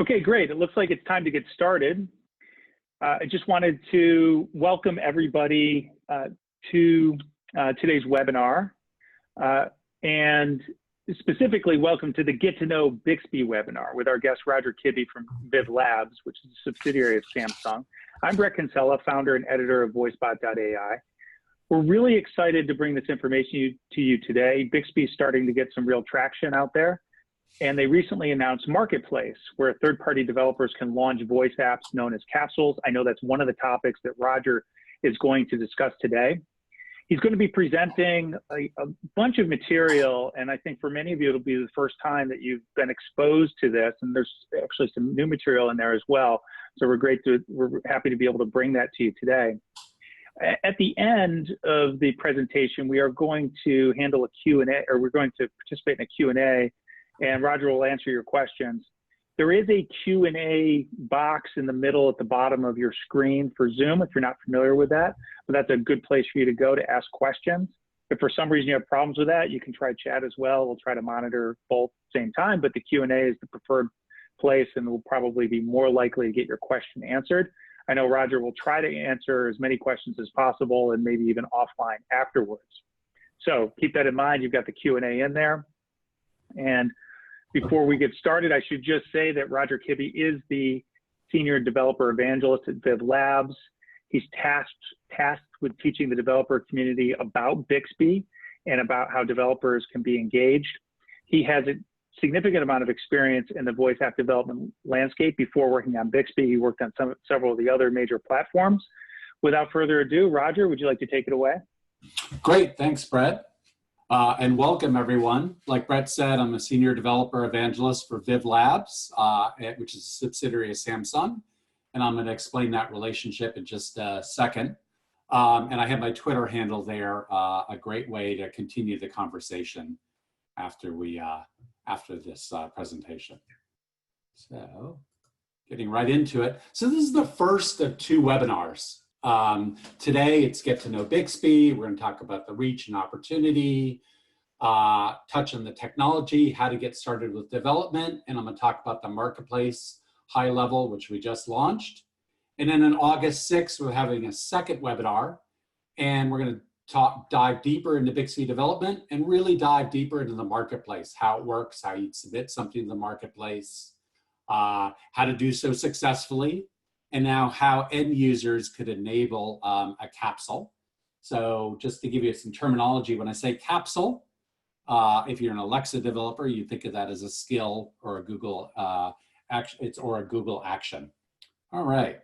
Okay, great. It looks like it's time to get started. I just wanted to welcome everybody to today's webinar, and specifically welcome to the Get to Know Bixby webinar with our guest Roger Kibbe from Viv Labs, which is a subsidiary of Samsung. I'm Brett Kinsella, founder and editor of VoiceBot.ai. We're really excited to bring this information to you today. Bixby is starting to get some real traction out there. And they recently announced Marketplace, where third-party developers can launch voice apps known as Capsules. I know that's one of the topics that Roger is going to discuss today. He's going to be presenting a bunch of material, and I think for many of you, it'll be the first time that you've been exposed to this, and there's actually some new material in there as well. So we're happy to be able to bring that to you today. At the end of the presentation, we are going to handle a Q&A, or we're going to participate in a Q&A, and Roger will answer your questions. There is a Q&A box in the middle at the bottom of your screen for Zoom if you're not familiar with that, but that's a good place for you to go to ask questions. If for some reason you have problems with that, you can try chat as well. We'll try to monitor both at the same time, but the Q&A is the preferred place and will probably be more likely to get your question answered. I know Roger will try to answer as many questions as possible and maybe even offline afterwards. So keep that in mind. You've got the Q&A in there. And before we get started, I should just say that Roger Kibbe is the Senior Developer Evangelist at Viv Labs. He's tasked with teaching the developer community about Bixby and about how developers can be engaged. He has a significant amount of experience in the voice app development landscape. Before working on Bixby, he worked on several of the other major platforms. Without further ado, Roger, would you like to take it away? Great, thanks, Brett. And welcome, everyone. Like Brett said, I'm a Senior Developer Evangelist for Viv Labs, which is a subsidiary of Samsung. And I'm going to explain that relationship in just a second. And I have my Twitter handle there, a great way to continue the conversation after this presentation. So getting right into it. So this is the first of two webinars. Today it's Get to Know Bixby. We're going to talk about the reach and opportunity, touch on the technology, how to get started with development, and I'm going to talk about the Marketplace high level, which we just launched. And then on August 6th, we're having a second webinar, and we're going to dive deeper into Bixby development and really dive deeper into the Marketplace, how it works, how you submit something to the Marketplace, how to do so successfully, and now how end users could enable a capsule. So just to give you some terminology, when I say capsule, if you're an Alexa developer, you think of that as a skill or a Google action. All right.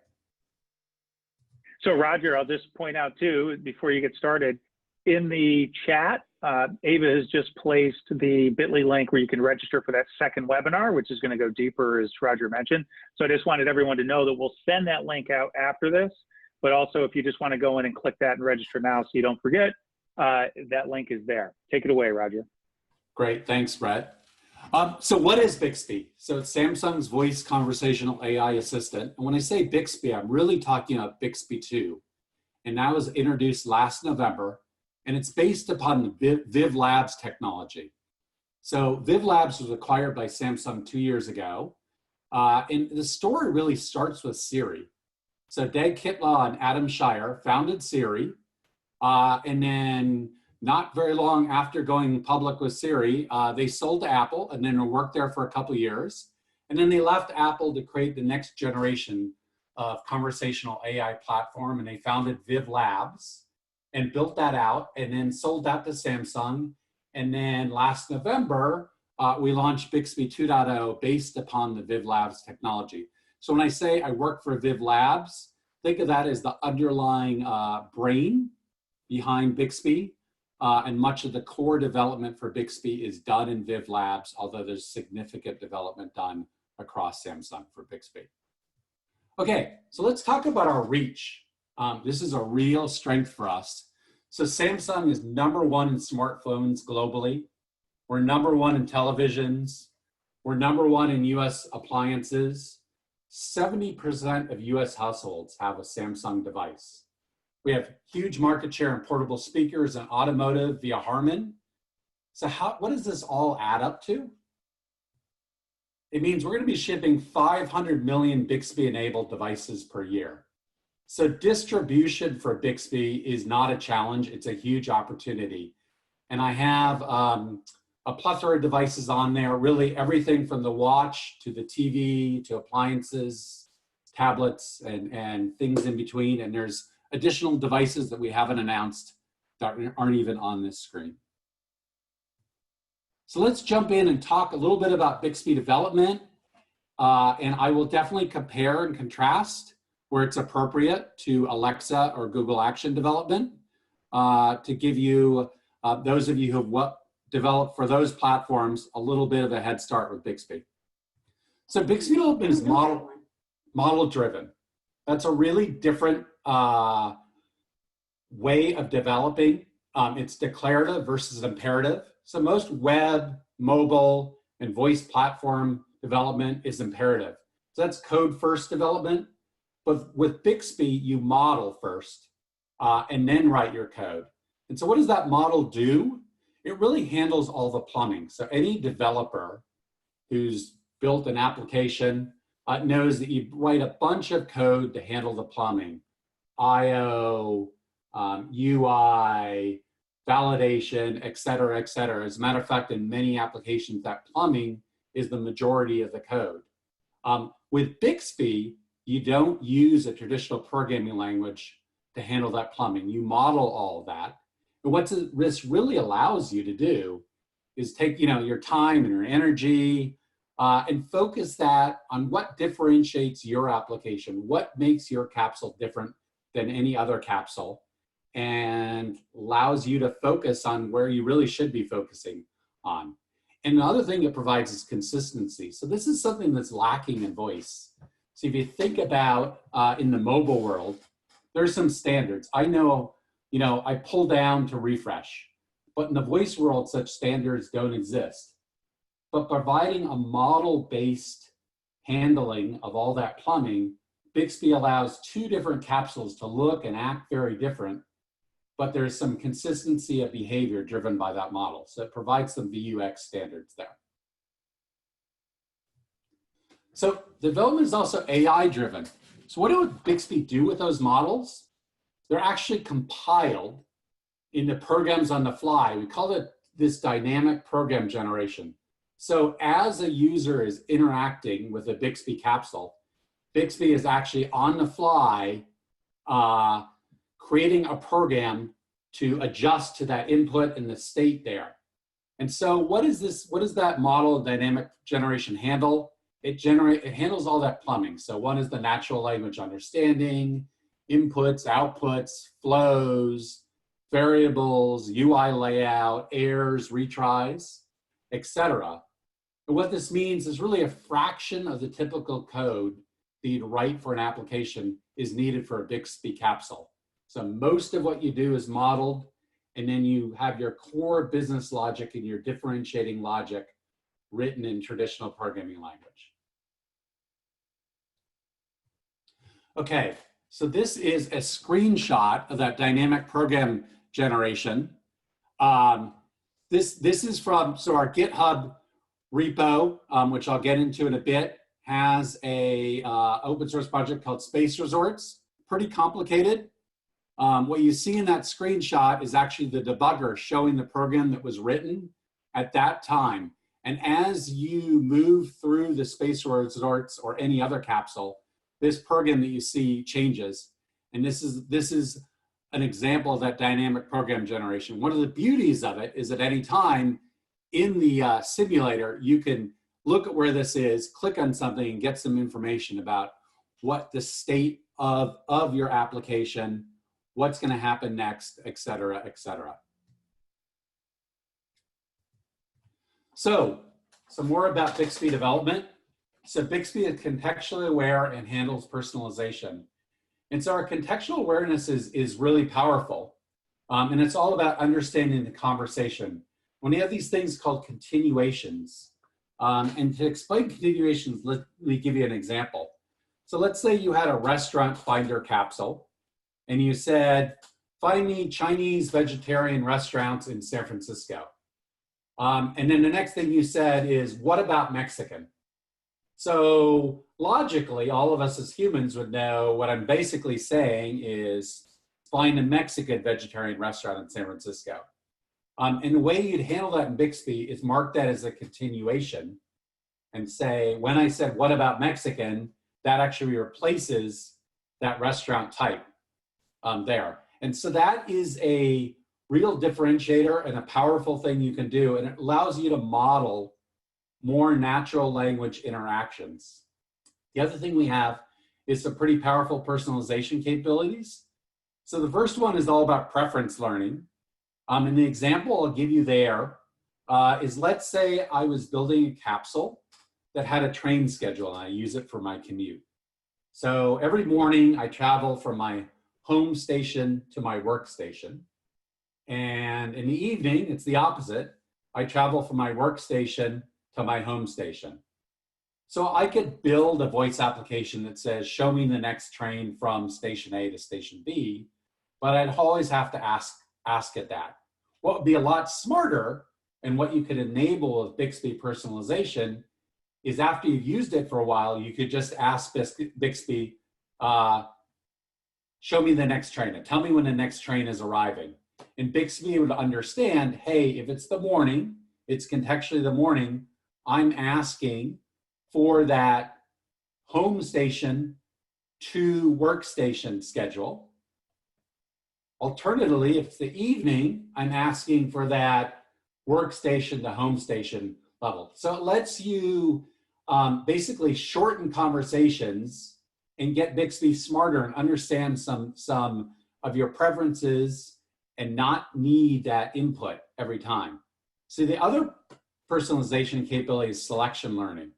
So Roger, I'll just point out too, before you get started, in the chat, Ava has just placed the bit.ly link where you can register for that second webinar, which is going to go deeper, as Roger mentioned. So I just wanted everyone to know that we'll send that link out after this, but also if you just want to go in and click that and register now so you don't forget, that link is there. Take it away, Roger. Great, thanks, Brett. So what is Bixby? So it's Samsung's voice conversational AI assistant. And when I say Bixby, I'm really talking about Bixby 2. And that was introduced last November. And it's based upon the Viv Labs technology. So Viv Labs was acquired by Samsung 2 years ago. And the story really starts with Siri. So Dag Kitlaw and Adam Shire founded Siri. And then not very long after going public with Siri, they sold to Apple and then worked there for a couple of years. And then they left Apple to create the next generation of conversational AI platform. And they founded Viv Labs and built that out and then sold that to Samsung. And then last November, we launched Bixby 2.0 based upon the Viv Labs technology. So when I say I work for Viv Labs, think of that as the underlying brain behind Bixby. And much of the core development for Bixby is done in Viv Labs, although there's significant development done across Samsung for Bixby. Okay, so let's talk about our reach. This is a real strength for us. So Samsung is #1 in smartphones globally. We're #1 in televisions. We're #1 in US appliances. 70% of US households have a Samsung device. We have huge market share in portable speakers and automotive via Harman. So what does this all add up to? It means we're going to be shipping 500 million Bixby-enabled devices per year. So distribution for Bixby is not a challenge. It's a huge opportunity. And I have a plethora of devices on there, really everything from the watch to the TV to appliances, tablets, and things in between. And there's additional devices that we haven't announced that aren't even on this screen. So let's jump in and talk a little bit about Bixby development. And I will definitely compare and contrast where it's appropriate to Alexa or Google Action development to give you, those of you who have developed for those platforms, a little bit of a head start with Bixby. So Bixby development is model driven. That's a really different way of developing. It's declarative versus imperative. So most web, mobile, and voice platform development is imperative. So that's code first development. But with Bixby, you model first and then write your code. And so what does that model do? It really handles all the plumbing. So any developer who's built an application knows that you write a bunch of code to handle the plumbing. I/O, UI, validation, et cetera, et cetera. As a matter of fact, in many applications, that plumbing is the majority of the code. With Bixby, you don't use a traditional programming language to handle that plumbing. You model all of that. And what this really allows you to do is take your time and your energy and focus that on what differentiates your application, what makes your capsule different than any other capsule, and allows you to focus on where you really should be focusing on. And the other thing it provides is consistency. So this is something that's lacking in voice. So if you think about in the mobile world, there's some standards. I know, I pull down to refresh, but in the voice world, such standards don't exist. But providing a model-based handling of all that plumbing, Bixby allows two different capsules to look and act very different, but there's some consistency of behavior driven by that model. So it provides some VUX standards there. So development is also AI driven. So what would Bixby do with those models? They're actually compiled into programs on the fly. We call it this dynamic program generation. So as a user is interacting with a Bixby capsule, Bixby is actually on the fly creating a program to adjust to that input and the state there. And so what is that model of dynamic generation handle? It handles all that plumbing. So one is the natural language understanding, inputs, outputs, flows, variables, UI layout, errors, retries, etc. And what this means is really a fraction of the typical code that you'd write for an application is needed for a Bixby capsule. So most of what you do is modeled, and then you have your core business logic and your differentiating logic written in traditional programming language. Okay, so this is a screenshot of that dynamic program generation. This is from, so our GitHub repo, which I'll get into in a bit, has a open source project called Space Resorts. Pretty complicated. What you see in that screenshot is actually the debugger showing the program that was written at that time. And as you move through the Space Resorts or any other capsule, this program that you see changes. And this is an example of that dynamic program generation. One of the beauties of it is at any time in the simulator, you can look at where this is, click on something, and get some information about what the state of your application, what's going to happen next, et cetera, et cetera. So, some more about Bixby development. So Bixby is contextually aware and handles personalization. And so our contextual awareness is really powerful. And it's all about understanding the conversation. When you have these things called continuations, and to explain continuations, let me give you an example. So let's say you had a restaurant finder capsule, and you said, find me Chinese vegetarian restaurants in San Francisco. And then the next thing you said is, what about Mexican? So logically, all of us as humans would know what I'm basically saying is find a Mexican vegetarian restaurant in San Francisco. And the way you'd handle that in Bixby is mark that as a continuation and say, when I said, what about Mexican, that actually replaces that restaurant type there. And so that is a real differentiator and a powerful thing you can do. And it allows you to model more natural language interactions. The other thing we have is some pretty powerful personalization capabilities. So the first one is all about preference learning. And the example I'll give you there is, let's say I was building a capsule that had a train schedule and I use it for my commute. So every morning I travel from my home station to my workstation. And in the evening, it's the opposite. I travel from my workstation to my home station. So I could build a voice application that says, show me the next train from station A to station B, but I'd always have to ask it that. What would be a lot smarter and what you could enable with Bixby personalization is after you've used it for a while, you could just ask Bixby, show me the next train, and tell me when the next train is arriving. And Bixby would understand, hey, if it's the morning, it's contextually the morning, I'm asking for that home station to workstation schedule. Alternatively, if it's the evening, I'm asking for that workstation to home station level. So it lets you basically shorten conversations and get Bixby smarter and understand some of your preferences and not need that input every time. So the other personalization capability is selection learning.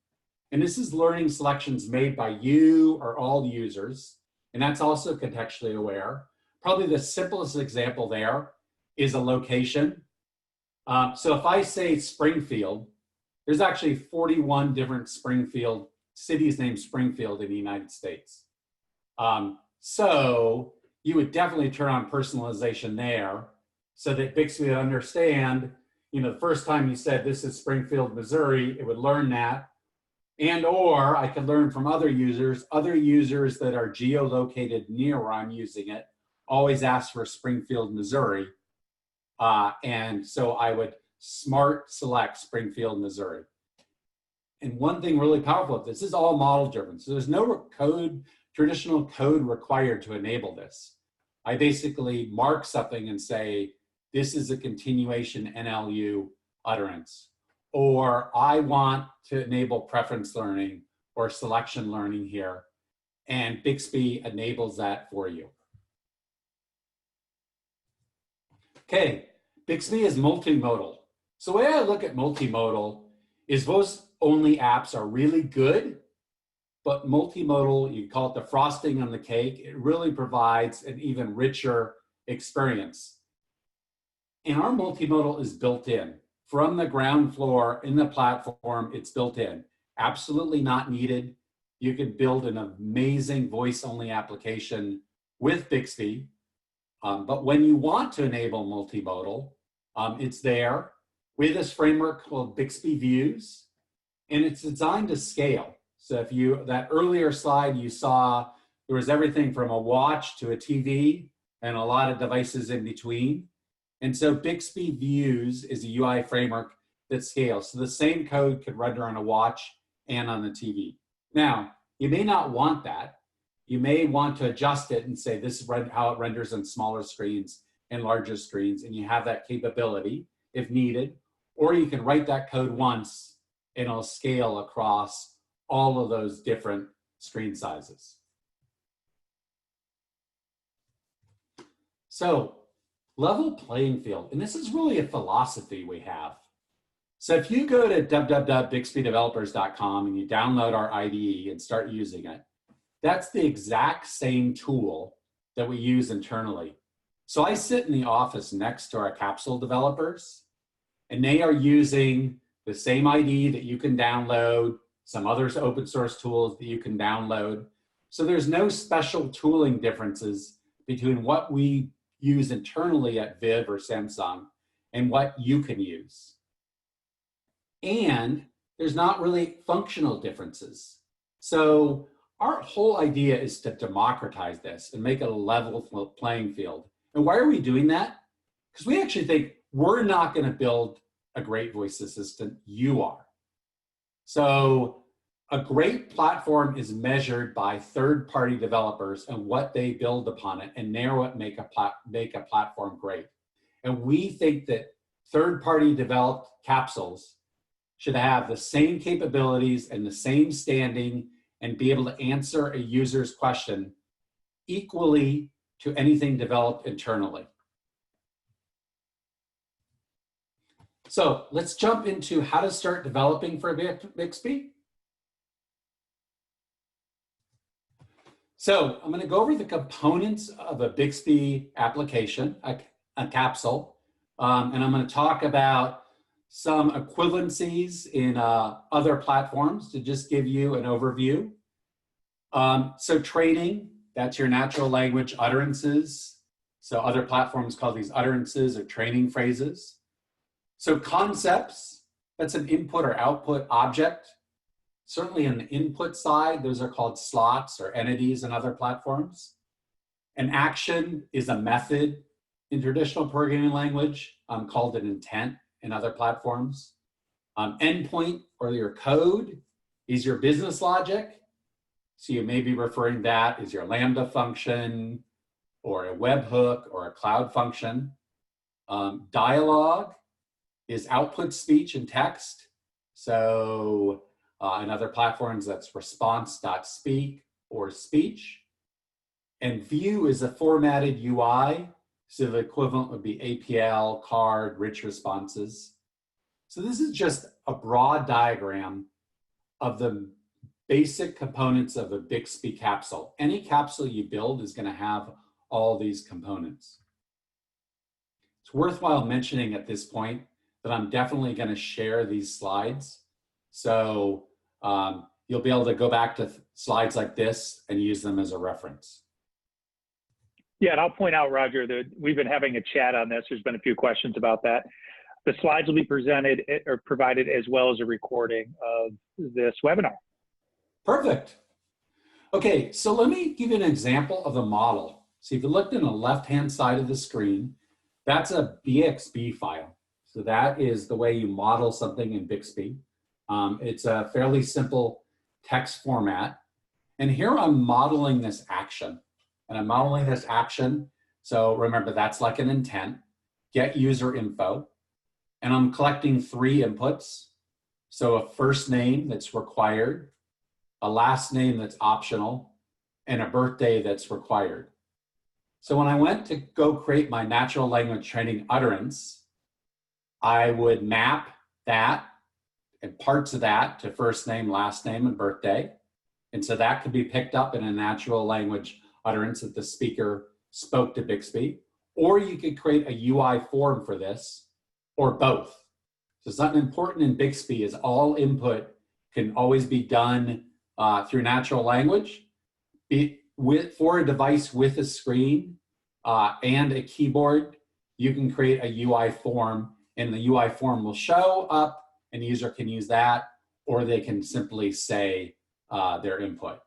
And this is learning selections made by you or all users. And that's also contextually aware. Probably the simplest example there is a location. So if I say Springfield, there's actually 41 different cities named Springfield in the United States. So you would definitely turn on personalization there so that Bixby would understand, the first time you said this is Springfield, Missouri, it would learn that. And or I could learn from other users that are geolocated near where I'm using it, always ask for Springfield, Missouri. And so I would smart select Springfield, Missouri. And one thing really powerful, this is all model driven. So there's no traditional code required to enable this. I basically mark something and say, this is a continuation NLU utterance, or I want to enable preference learning or selection learning here. And Bixby enables that for you. Okay, Bixby is multimodal. So the way I look at multimodal is voice-only apps are really good, but multimodal, you call it the frosting on the cake, it really provides an even richer experience. And our multimodal is built in. From the ground floor in the platform, it's built in. Absolutely not needed. You can build an amazing voice-only application with Bixby. But when you want to enable multimodal, it's there. We have this framework called Bixby Views, and it's designed to scale. So if that earlier slide you saw, there was everything from a watch to a TV and a lot of devices in between. And so Bixby Views is a UI framework that scales. So the same code could render on a watch and on the TV. Now, you may not want that. You may want to adjust it and say, this is how it renders on smaller screens and larger screens, and you have that capability if needed. Or you can write that code once and it'll scale across all of those different screen sizes. So, level playing field, and this is really a philosophy we have. So if you go to www.bixbydevelopers.com and you download our IDE and start using it, that's the exact same tool that we use internally. So I sit in the office next to our Capsule developers, and they are using the same IDE that you can download, some other open source tools that you can download. So there's no special tooling differences between what we use internally at Viv or Samsung and what you can use. And there's not really functional differences. So our whole idea is to democratize this and make it a level playing field. And why are we doing that? Because we actually think we're not going to build a great voice assistant, you are. So a great platform is measured by third-party developers and what they build upon it and narrow it, make a platform great. And we think that third-party developed capsules should have the same capabilities and the same standing and be able to answer a user's question equally to anything developed internally. So let's jump into how to start developing for Bixby. So I'm going to go over the components of a Bixby application, a capsule, and I'm going to talk about some equivalencies in other platforms to just give you an overview. So training, that's your natural language utterances. So other platforms call these utterances or training phrases. So concepts, that's an input or output object. Certainly on the input side, those are called slots or entities in other platforms. An action is a method in traditional programming language, called an intent in other platforms. Endpoint or your code is your business logic. So you may be referring that as your Lambda function or a webhook or a cloud function. Dialogue is output speech and text. So in other platforms, that's response.speak or speech. And view is a formatted UI. So the equivalent would be APL, card, rich responses. So this is just a broad diagram of the basic components of a Bixby capsule. Any capsule you build is going to have all these components. It's worthwhile mentioning at this point that I'm definitely going to share these slides. So you'll be able to go back to slides like this and use them as a reference. Yeah, and I'll point out, Roger, that we've been having a chat on this. There's been a few questions about that. The slides will be presented or provided as well as a recording of this webinar. Perfect. Okay, so let me give you an example of a model. So if you looked in the left-hand side of the screen, that's a BXB file. So that is the way you model something in Bixby. It's a fairly simple text format. And here I'm modeling this action. And I'm modeling this action. So remember, that's like an intent, get user info. And I'm collecting 3 inputs. So a first name that's required, a last name that's optional, and a birthday that's required. So when I went to go create my natural language training utterance, I would map that and parts of that to first name, last name, and birthday. And so that could be picked up in a natural language utterance that the speaker spoke to Bixby. Or you could create a UI form for this, or both. So something important in Bixby is all input can always be done through natural language. For a device with a screen and a keyboard, you can create a UI form, and the UI form will show up, and the user can use that, or they can simply say their input.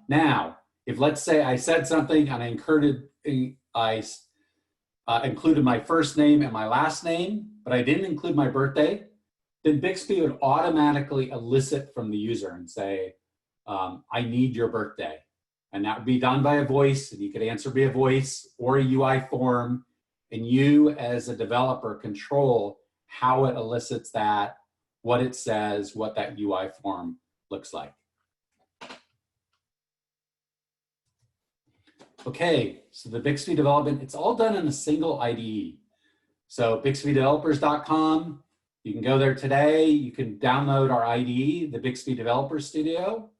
Now, if let's say I said something and I included my first name and my last name, but I didn't include my birthday, then Bixby would automatically elicit from the user and say, I need your birthday. And that would be done by a voice, and you could answer via voice or a UI form, and you as a developer control how it elicits that, what it says, what that UI form looks like. Okay, so the Bixby development, it's all done in a single IDE. So BixbyDevelopers.com, you can go there today. You can download our IDE, the Bixby Developer Studio.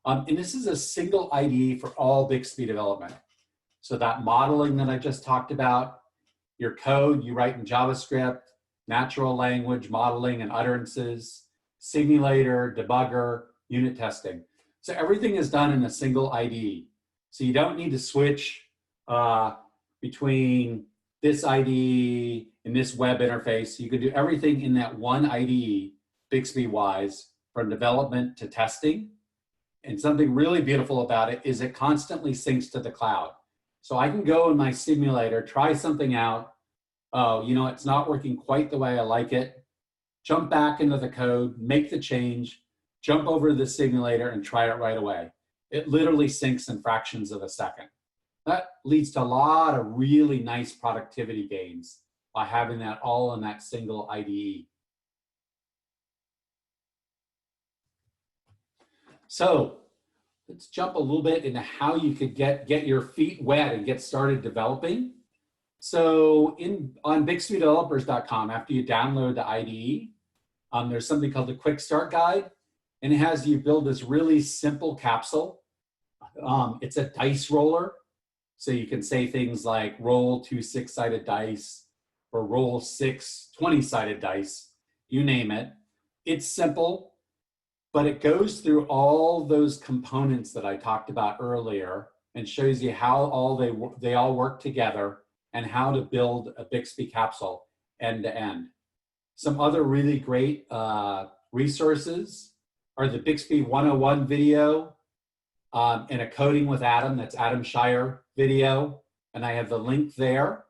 And this is a single IDE for all Bixby development. So that modeling that I just talked about, your code you write in JavaScript, natural language modeling and utterances, simulator, debugger, unit testing. So everything is done in a single IDE. So you don't need to switch between this IDE and this web interface. You can do everything in that one IDE Bixby wise from development to testing. And something really beautiful about it is it constantly syncs to the cloud. So I can go in my simulator, try something out. Oh, you know, it's not working quite the way I like it. Jump back into the code, make the change, jump over to the simulator and try it right away. It literally syncs in fractions of a second. That leads to a lot of really nice productivity gains by having that all in that single IDE. So let's jump a little bit into how you could get your feet wet and get started developing. So on BixbyDevelopers.com, after you download the IDE, there's something called the Quick Start Guide, and it has you build this really simple capsule. It's a dice roller, so you can say things like roll 2 6-sided dice or roll 6 20-sided dice, you name it. It's simple, but it goes through all those components that I talked about earlier and shows you how they all work together and how to build a Bixby capsule end to end. Some other really great resources are the Bixby 101 video and a Coding with Adam, that's Adam Shire video, and I have the link there.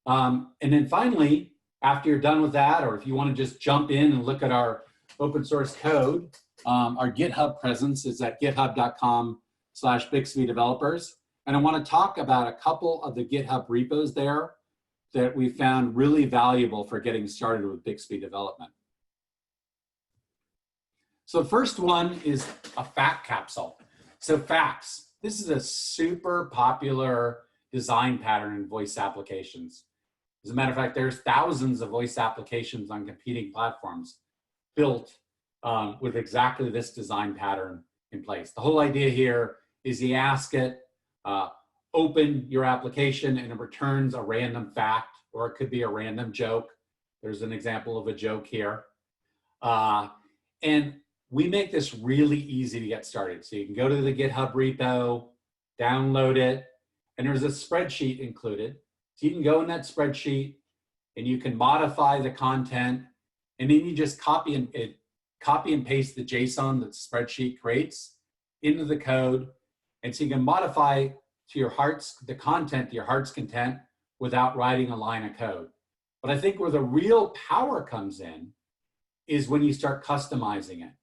And then finally, after you're done with that, or if you want to just jump in and look at our open source code, our GitHub presence is at github.com/Bixby Developers. And I want to talk about a couple of the GitHub repos there that we found really valuable for getting started with Bixby development. So the first one is a FAQ capsule. So FAQs, this is a super popular design pattern in voice applications. As a matter of fact, there's thousands of voice applications on competing platforms built with exactly this design pattern in place. The whole idea here is you ask it, open your application and it returns a random fact, or it could be a random joke. There's an example of a joke here. And we make this really easy to get started. So you can go to the GitHub repo, download it, and there's a spreadsheet included. So you can go in that spreadsheet and you can modify the content, and then you just copy and paste the JSON that the spreadsheet creates into the code. And so you can modify to the content to your heart's content without writing a line of code. But I think where the real power comes in is when you start customizing it.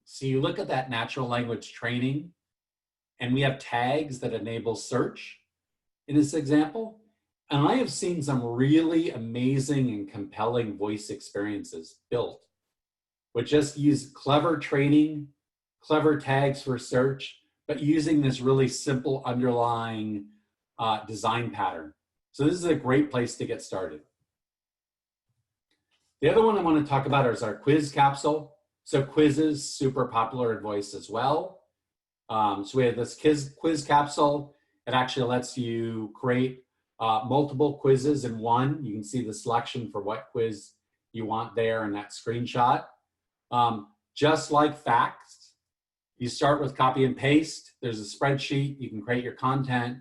So you look at that natural language training, and we have tags that enable search in this example. And I have seen some really amazing and compelling voice experiences built, which just use clever training, clever tags for search, but using this really simple underlying design pattern. So this is a great place to get started. The other one I want to talk about is our quiz capsule. So quizzes, super popular in voice as well. So we have this quiz capsule. It actually lets you create multiple quizzes in one. You can see the selection for what quiz you want there in that screenshot. Just like facts, you start with copy and paste. There's a spreadsheet. You can create your content.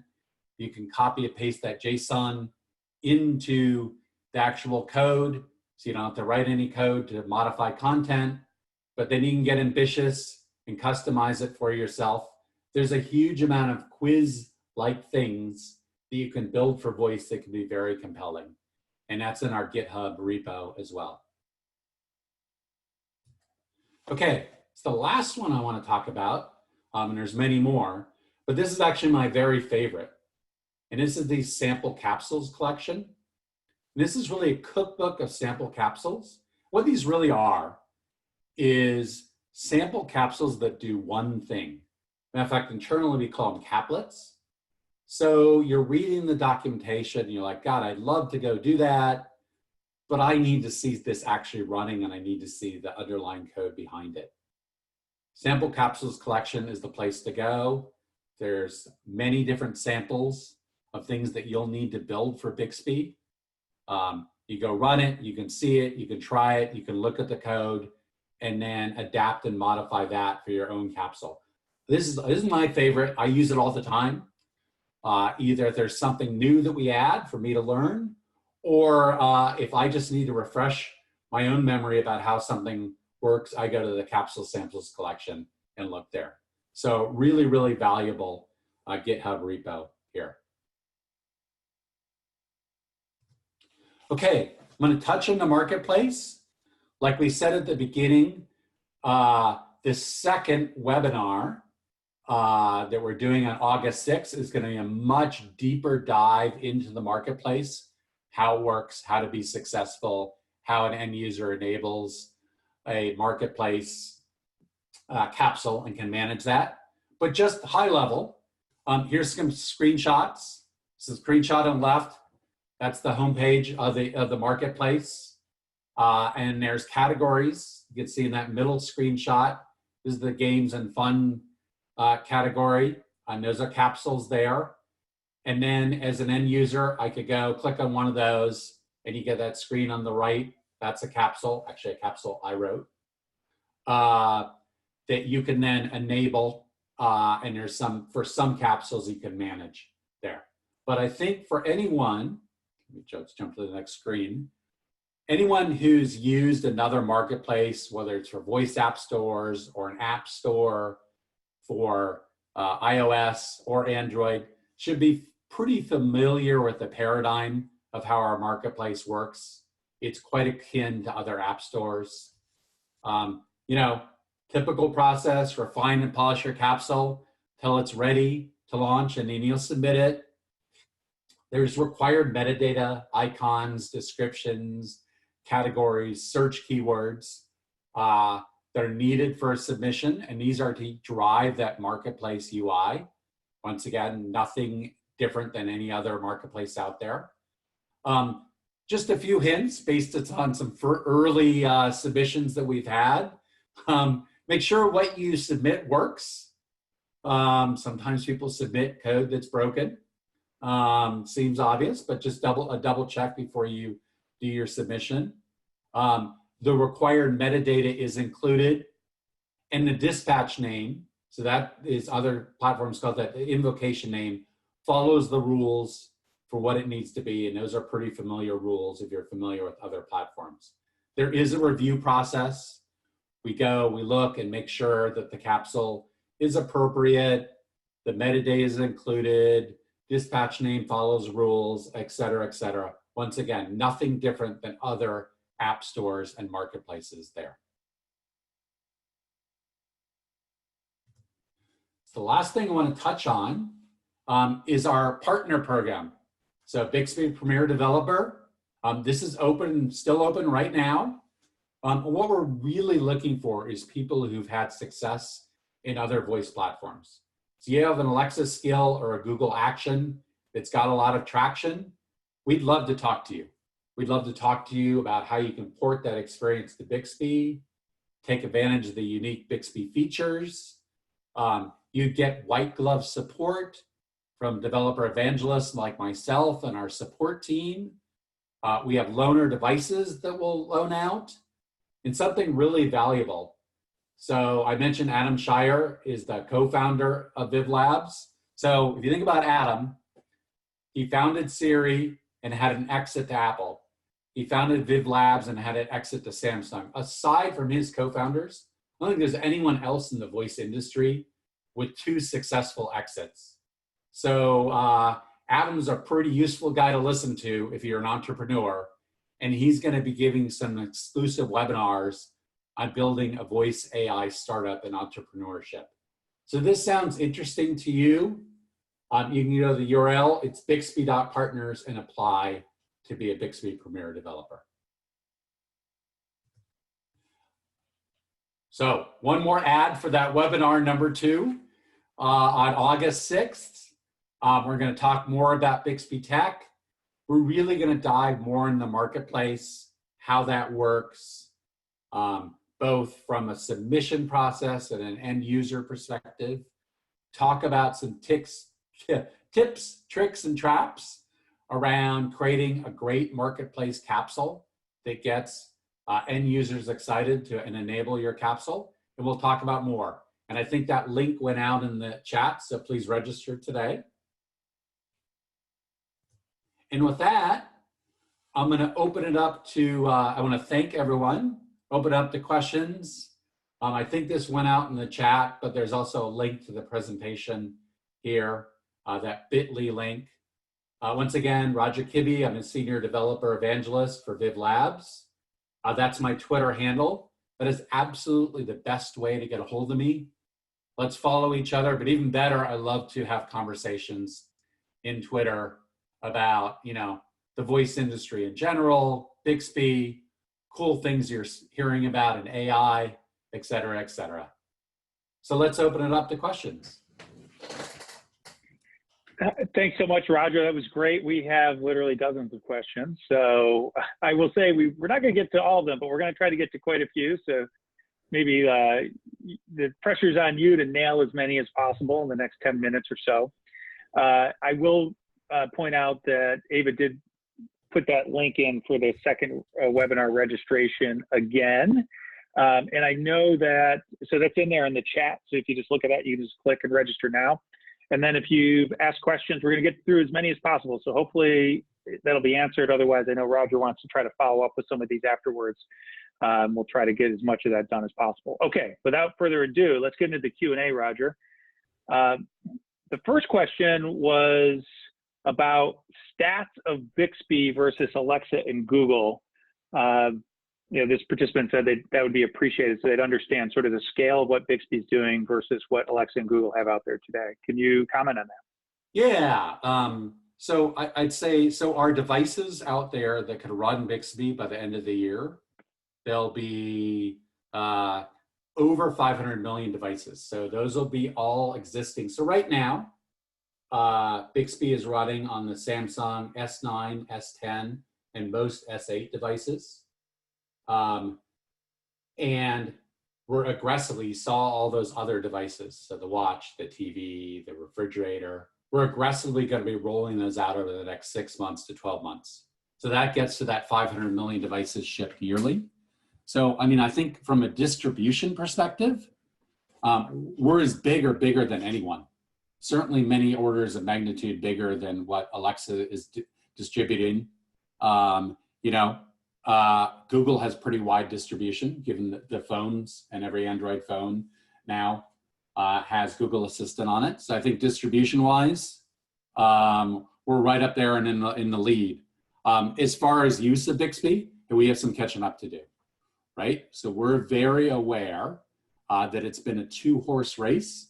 You can copy and paste that JSON into the actual code. So you don't have to write any code to modify content, but then you can get ambitious and customize it for yourself. There's a huge amount of quiz-like things that you can build for voice that can be very compelling. And that's in our GitHub repo as well. Okay, so the last one I want to talk about, and there's many more, but this is actually my very favorite. And this is the sample capsules collection. And this is really a cookbook of sample capsules. What these really are is sample capsules that do one thing. Matter of fact, internally we call them caplets. So you're reading the documentation and you're like, God, I'd love to go do that, but I need to see this actually running and I need to see the underlying code behind it. Sample capsules collection is the place to go. There's many different samples of things that you'll need to build for Bixby. You go run it, you can see it, you can try it, you can look at the code, and then adapt and modify that for your own capsule. This is my favorite. I use it all the time. Either if there's something new that we add for me to learn, or if I just need to refresh my own memory about how something works, I go to the Capsule Samples collection and look there. So really, really valuable GitHub repo here. Okay, I'm going to touch on the marketplace. Like we said at the beginning, this second webinar that we're doing on August 6th is going to be a much deeper dive into the marketplace, how it works, how to be successful, how an end user enables a marketplace capsule and can manage that. But just high level, here's some screenshots. This is a screenshot on the left. That's the homepage of the marketplace. And there's categories. You can see in that middle screenshot, this is the games and fun category. And those are capsules there. And then as an end user, I could go click on one of those and you get that screen on the right. That's a capsule, actually a capsule I wrote, that you can then enable. And there's for some capsules you can manage there. But I think for anyone, let me just jump to the next screen. Anyone who's used another marketplace, whether it's for voice app stores or an app store for iOS or Android, should be pretty familiar with the paradigm of how our marketplace works. It's quite akin to other app stores. You know, typical process, refine and polish your capsule till it's ready to launch, and then you'll submit it. There's required metadata, icons, descriptions, categories, search keywords that are needed for a submission, and these are to drive that marketplace UI. Once again, nothing different than any other marketplace out there. Just a few hints based on some early submissions that we've had. Make sure what you submit works. Sometimes people submit code that's broken. Seems obvious, but just double check before you do your submission. The required metadata is included, and the dispatch name, so that is other platforms called that, the invocation name, follows the rules for what it needs to be, and those are pretty familiar rules if you're familiar with other platforms. There is a review process. We go, we look and make sure that the capsule is appropriate, the metadata is included, dispatch name follows rules, et cetera, et cetera. Once again, nothing different than other app stores and marketplaces there. The last thing I want to touch on is our partner program. So Bixby Premier Developer, this is open, still open right now. What we're really looking for is people who've had success in other voice platforms. So you have an Alexa skill or a Google action that's got a lot of traction, we'd love to talk to you. We'd love to talk to you about how you can port that experience to Bixby, take advantage of the unique Bixby features. You get white glove support from developer evangelists like myself and our support team. We have loaner devices that we'll loan out, and something really valuable. So I mentioned Adam Shire is the co-founder of Viv Labs. So if you think about Adam, he founded Siri and had an exit to Apple. He founded Viv Labs and had an exit to Samsung. Aside from his co-founders, I don't think there's anyone else in the voice industry with 2 successful exits. So Adam's a pretty useful guy to listen to if you're an entrepreneur, and he's going to be giving some exclusive webinars on building a voice AI startup and entrepreneurship. So this sounds interesting to you. You can go to the URL, it's bixby.partners, and apply to be a Bixby Premier Developer. So one more ad for that webinar number 2 on August 6th. We're going to talk more about Bixby Tech. We're really going to dive more in the marketplace, how that works, both from a submission process and an end user perspective. Talk about some tips, tricks, and traps around creating a great marketplace capsule that gets end users excited and enable your capsule. And we'll talk about more. And I think that link went out in the chat, so please register today. And with that, I'm going to open it up to, I want to thank everyone. open up the questions. I think this went out in the chat, but there's also a link to the presentation here, that bit.ly link. Once again, Roger Kibbe, I'm a senior developer evangelist for Viv Labs. That's my Twitter handle. That is absolutely the best way to get a hold of me. Let's follow each other, but even better, I love to have conversations in Twitter about, you know, the voice industry in general, Bixby, cool things you're hearing about in AI, et cetera, et cetera. So let's open it up to questions. Thanks so much, Roger. That was great. We have literally dozens of questions. So I will say we're not going to get to all of them, but we're going to try to get to quite a few. So maybe the pressure's on you to nail as many as possible in the next 10 minutes or so. I will point out that Ava did put that link in for the second webinar registration again. And I know that, so that's in there in the chat. So if you just look at that, you can just click and register now. And then if you've asked questions, we're going to get through as many as possible. So hopefully that'll be answered. Otherwise, I know Roger wants to try to follow up with some of these afterwards. We'll try to get as much of that done as possible. Okay, without further ado, let's get into the Q&A, Roger. The first question was about stats of Bixby versus Alexa and Google. You know, this participant said that would be appreciated so they'd understand sort of the scale of what Bixby's doing versus what Alexa and Google have out there today. Can you comment on that? Yeah, so I'd say, so our devices out there that could run Bixby by the end of the year, there'll be over 500 million devices. So those will be all existing. So right now, Bixby is running on the Samsung S9, S10, and most S8 devices. And we're aggressively saw all those other devices. So the watch, the TV, the refrigerator, we're aggressively going to be rolling those out over the next 6 months to 12 months. So that gets to that 500 million devices shipped yearly. So, I mean, I think from a distribution perspective, we're as big or bigger than anyone. Certainly many orders of magnitude bigger than what Alexa is distributing. You know, Google has pretty wide distribution given the phones, and every Android phone now has Google Assistant on it. So I think distribution wise, we're right up there and in the lead. As far as use of Bixby, we have some catching up to do, right? So we're very aware that it's been a 2-horse race.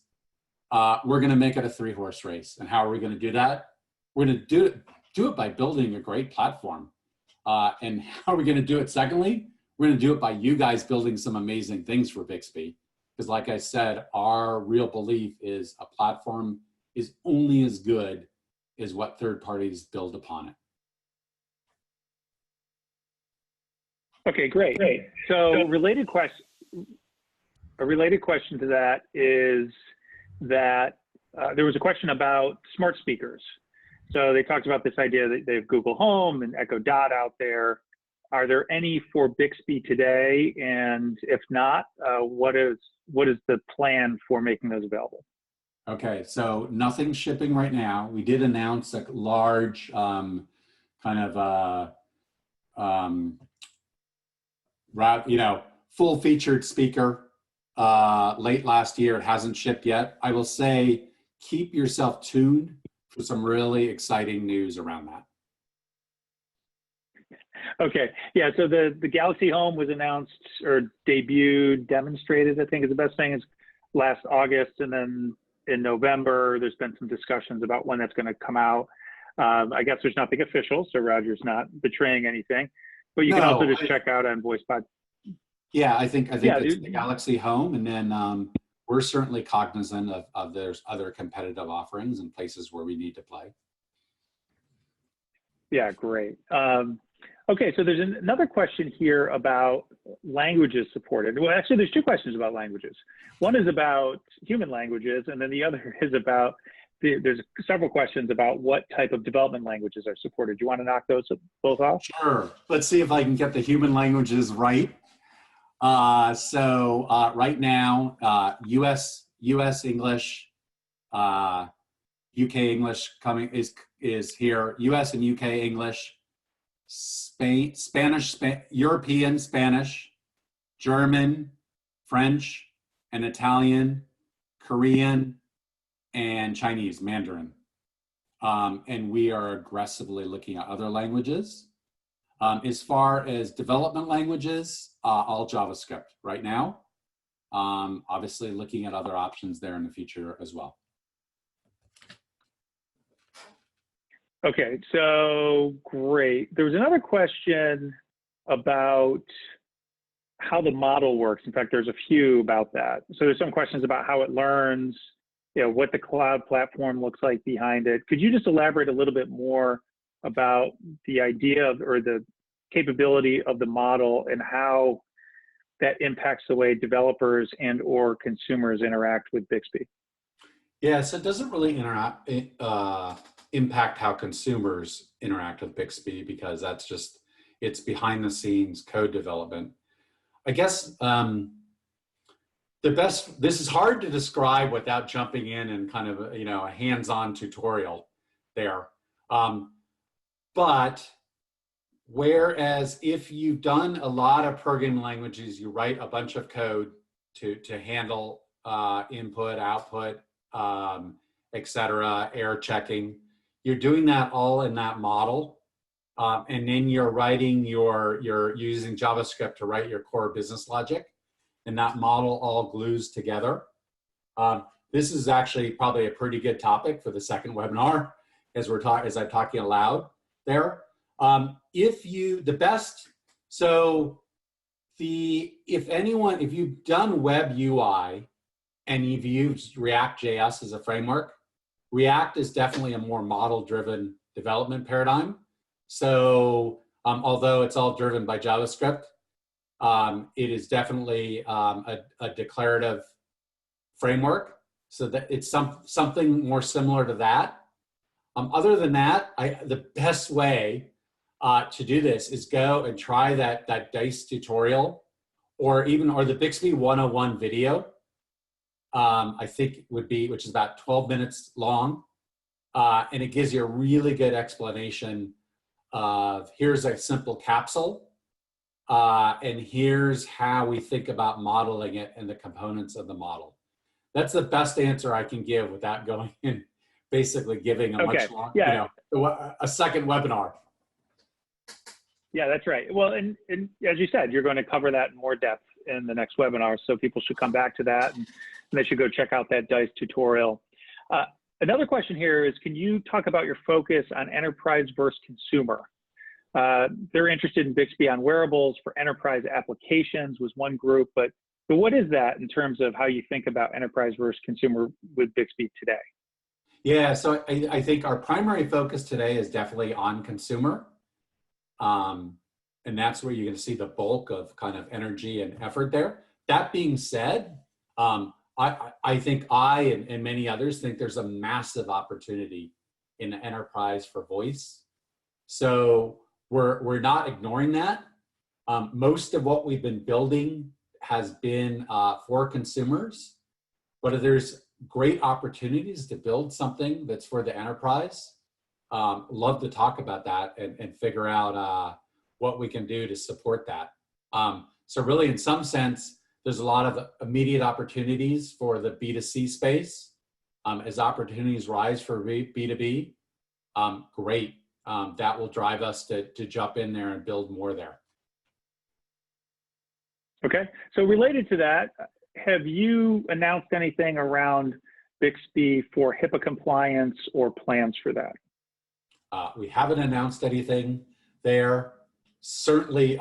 We're going to make it a 3-horse race. And how are we going to do that? We're going to do it by building a great platform. And how are we going to do it? Secondly, we're going to do it by you guys building some amazing things for Bixby. Because like I said, our real belief is a platform is only as good as what third parties build upon it. Okay, great. So a related question to that is that there was a question about smart speakers. So they talked about this idea that they have Google Home and Echo Dot out there. Are there any for Bixby today? And if not, what is the plan for making those available? Okay, so nothing shipping right now. We did announce a large full-featured speaker late last year. It hasn't shipped yet. I will say, keep yourself tuned for some really exciting news around that. Okay, yeah, so the Galaxy Home was announced or debuted, demonstrated, I think is the best thing, is last August, and then in November, there's been some discussions about when that's going to come out. I guess there's nothing official, so Roger's not betraying anything, but you can also just check out on VoicePod. Yeah, I think it's the Galaxy Home, and then we're certainly cognizant of there's other competitive offerings and places where we need to play. Yeah, great. Okay, so there's another question here about languages supported. Well, actually, there's 2 questions about languages. One is about human languages, and then the other is about, there's several questions about what type of development languages are supported. Do you want to knock those both off? Sure. Let's see if I can get the human languages right. Right now, US English, UK English is here. US and UK English, Spanish, European Spanish, German, French, and Italian, Korean, and Chinese, Mandarin. And we are aggressively looking at other languages. As far as development languages, all JavaScript right now. Obviously looking at other options there in the future as well. Okay, so great. There was another question about how the model works. In fact, there's a few about that. So there's some questions about how it learns, what the cloud platform looks like behind it. Could you just elaborate a little bit more about the idea of, or the capability of the model and how that impacts the way developers and or consumers interact with Bixby? Yeah, so it doesn't really impact how consumers interact with Bixby, because that's just, it's behind the scenes code development. I guess this is hard to describe without jumping in and kind of, a hands-on tutorial there. But whereas if you've done a lot of programming languages, you write a bunch of code to handle input, output, etc., error checking. You're doing that all in that model. And then you're using JavaScript to write your core business logic, and that model all glues together. This is actually probably a pretty good topic for the second webinar as I'm talking aloud there. If you've done web UI and you've used React.js as a framework, React is definitely a more model-driven development paradigm. So although it's all driven by JavaScript, it is definitely a declarative framework, so that it's something more similar to that. Other than that, the best way to do this is go and try that DICE tutorial, or the Bixby 101 video. I think which is about 12 minutes long, and it gives you a really good explanation of, here's a simple capsule, and here's how we think about modeling it and the components of the model. That's the best answer I can give without going in, basically giving a much longer, a second webinar. Yeah, that's right. Well, and as you said, you're going to cover that in more depth in the next webinar, so people should come back to that, and they should go check out that DICE tutorial. Another question here is, can you talk about your focus on enterprise versus consumer? They're interested in Bixby on wearables for enterprise applications was one group, but what is that in terms of how you think about enterprise versus consumer with Bixby today? Yeah, so I think our primary focus today is definitely on consumer. And that's where you're going to see the bulk of kind of energy and effort there. That being said, I think and many others think there's a massive opportunity in the enterprise for voice. So we're not ignoring that. Most of what we've been building has been for consumers, but there's great opportunities to build something that's for the enterprise. Love to talk about that and figure out what we can do to support that. So really, in some sense, there's a lot of immediate opportunities for the B2C space. As opportunities rise for B2B, great. That will drive us to jump in there and build more there. Okay, so related to that, have you announced anything around Bixby for HIPAA compliance or plans for that? We haven't announced anything there. Certainly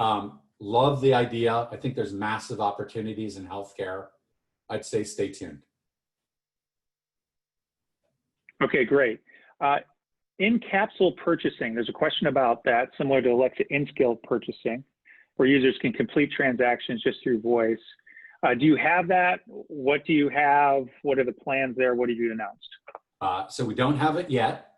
love the idea. I think there's massive opportunities in healthcare. I'd say stay tuned. Okay, great. In capsule purchasing, there's a question about that, similar to Alexa in-skill purchasing, where users can complete transactions just through voice. Do you have that? What do you have? What are the plans there? What have you announced? So we don't have it yet.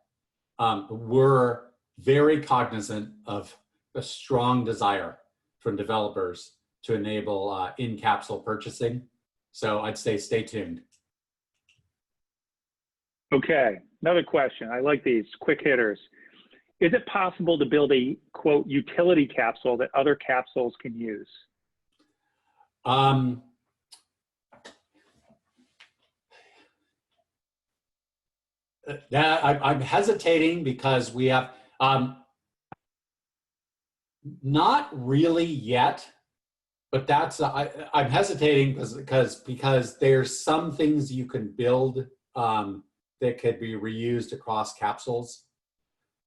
We're very cognizant of a strong desire from developers to enable in-capsule purchasing. So I'd say stay tuned. Okay, another question. I like these quick hitters. Is it possible to build a, quote, utility capsule that other capsules can use? Um, I'm hesitating because we have, not really yet, but that's, I'm hesitating because there's some things you can build that could be reused across capsules.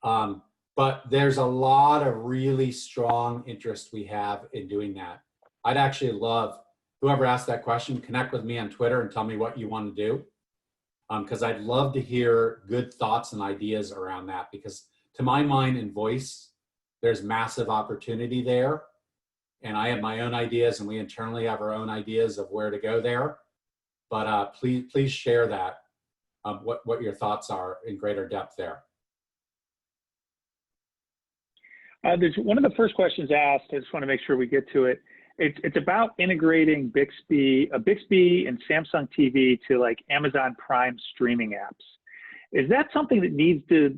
But there's a lot of really strong interest we have in doing that. I'd actually love, whoever asked that question, connect with me on Twitter and tell me what you want to do. Because I'd love to hear good thoughts and ideas around that, because to my mind in voice, there's massive opportunity there. And I have my own ideas, and we internally have our own ideas of where to go there. But please share that, what your thoughts are in greater depth there. There's one of the first questions asked. I just want to make sure we get to it. It's about integrating Bixby and Samsung TV to like Amazon Prime streaming apps. Is that something that needs to,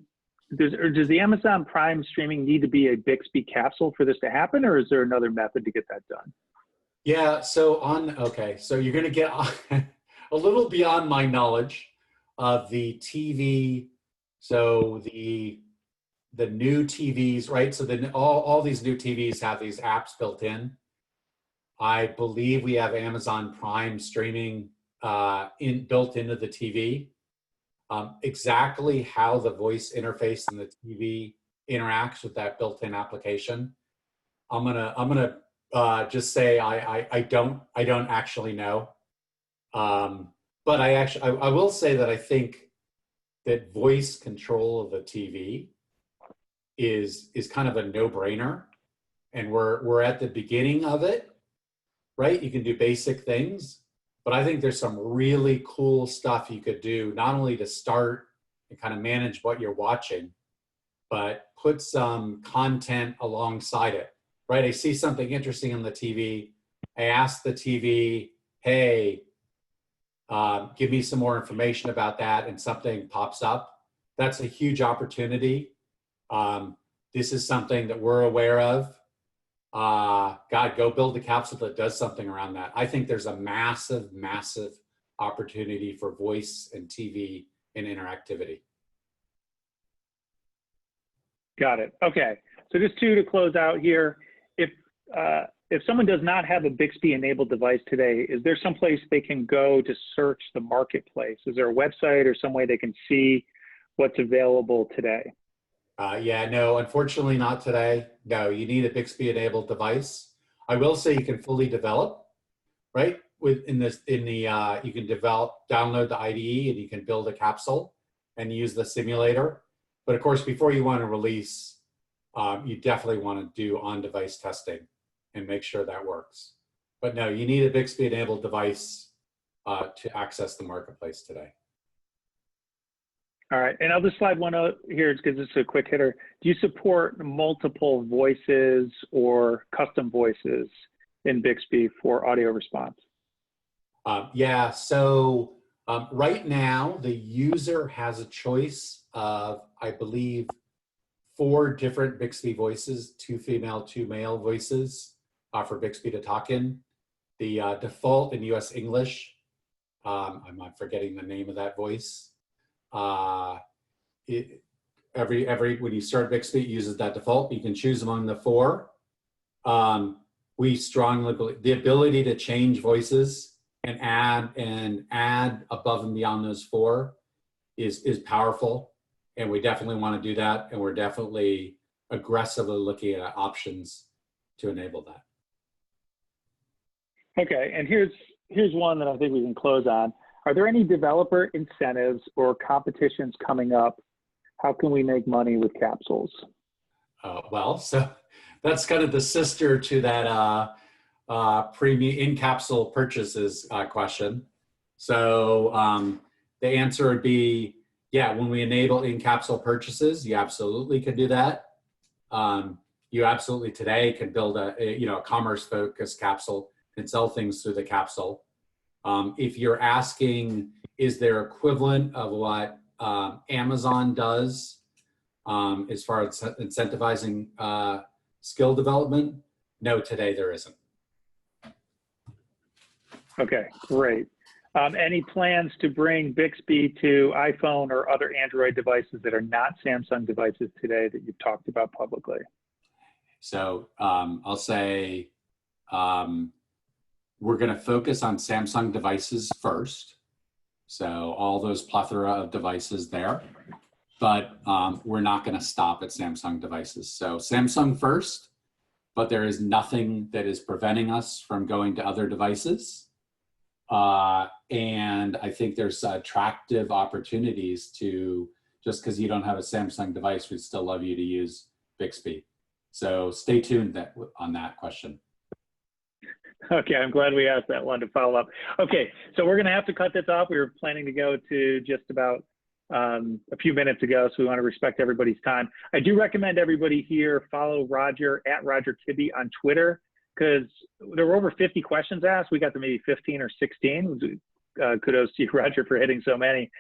does the Amazon Prime streaming need to be a Bixby capsule for this to happen, or is there another method to get that done? Yeah, so okay, so you're gonna get a little beyond my knowledge of the TV, so the new TVs, right? So then all these new TVs have these apps built in. I believe we have Amazon Prime streaming built into the TV. Exactly how the voice interface in the TV interacts with that built-in application, I'm gonna just say I don't actually know. But I will say that I think that voice control of the TV is kind of a no-brainer, and we're at the beginning of it. Right? You can do basic things, but I think there's some really cool stuff you could do, not only to start and kind of manage what you're watching, but put some content alongside it, right? I see something interesting on the TV. I ask the TV, hey, give me some more information about that, and something pops up. That's a huge opportunity. This is something that we're aware of. God, go build a capsule that does something around that. I think there's a massive, massive opportunity for voice and TV and interactivity. Got it. Okay. So just to close out here, if someone does not have a Bixby enabled device today, is there some place they can go to search the marketplace? Is there a website or some way they can see what's available today? Yeah, no, unfortunately not today. No, you need a Bixby enabled device. I will say you can fully develop, right? You can download the IDE and you can build a capsule and use the simulator. But of course, before you want to release, you definitely want to do on-device testing and make sure that works. But no, you need a Bixby enabled device to access the marketplace today. All right, and I'll just slide one out here because it's a quick hitter. Do you support multiple voices or custom voices in Bixby for audio response? Yeah, so right now the user has a choice of, I believe, 4 different Bixby voices, 2 female, 2 male voices for Bixby to talk in. The default in US English, I'm not forgetting the name of that voice. When you start Bixby, it uses that default. You can choose among the 4. We strongly believe the ability to change voices and add above and beyond those 4 is powerful, and we definitely want to do that, and we're definitely aggressively looking at options to enable that. Okay, and here's one that I think we can close on. Are there any developer incentives or competitions coming up? How can we make money with capsules? Well, so that's kind of the sister to that premium in-capsule purchases question. So the answer would be, yeah, when we enable in-capsule purchases, you absolutely can do that. You absolutely today can build a commerce-focused capsule and sell things through the capsule. If you're asking, is there equivalent of what Amazon does as far as incentivizing skill development? No, today there isn't. Okay, great. Any plans to bring Bixby to iPhone or other Android devices that are not Samsung devices today that you've talked about publicly? So I'll say we're going to focus on Samsung devices first. So all those plethora of devices there, but we're not going to stop at Samsung devices. So Samsung first, but there is nothing that is preventing us from going to other devices. And I think there's attractive opportunities to, just because you don't have a Samsung device, we'd still love you to use Bixby. So stay tuned on that question. Okay, I'm glad we asked that one to follow up. Okay, so we're going to have to cut this off. We were planning to go to just about a few minutes ago, so we want to respect everybody's time. I do recommend everybody here follow Roger at Roger Kibbe on Twitter, because there were over 50 questions asked. We got to maybe 15 or 16. Kudos to you, Roger, for hitting so many.